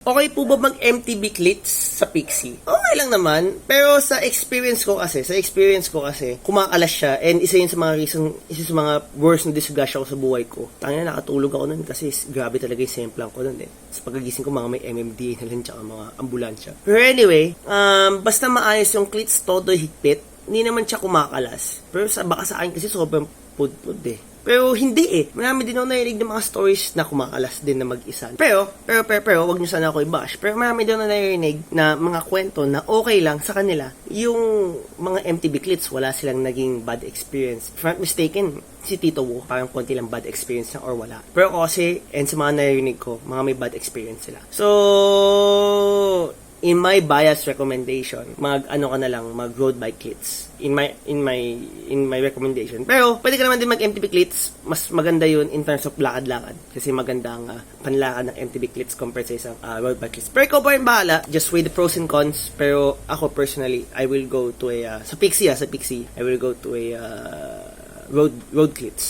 Okay po ba mag-MTB clits sa Pixie? Okay lang naman, pero sa experience ko kasi, kumakalas siya and isa sa mga worst na disgrasya ko sa buhay ko. Tangina, nakatulog ako nun kasi grabe talaga yung semplang ko nun eh. Sa pagkagising ko mga may MMDA na lang tsaka mga ambulansya. Pero anyway, basta maayos yung clits, todo higpit, hindi naman siya kumakalas. Pero baka sa akin kasi sobrang pud-pud eh. Pero hindi eh. Marami din ako narinig ng mga stories na kumakalas din na mag-isa. Pero, wag nyo sana ako i-bash. Pero marami din ako narinig na mga kwento na okay lang sa kanila. Yung mga MTV clits, wala silang naging bad experience. If I'm not mistaken, si Tito Wu, parang konti lang bad experience na or wala. Pero ako kasi, and sa mga narinig ko, mga may bad experience sila. So, in my bias recommendation, mag road bike clits. In my recommendation. Pero pwede ka naman din mag MTB clits. Mas maganda 'yun in terms of lakad-lakad kasi maganda ang panlakad ng MTB clits compared sa isang road bike clits. Pero ikaw pa rin bahala, just weigh the pros and cons. Pero ako personally, I will go to a sa Pixie, I will go to a road clits.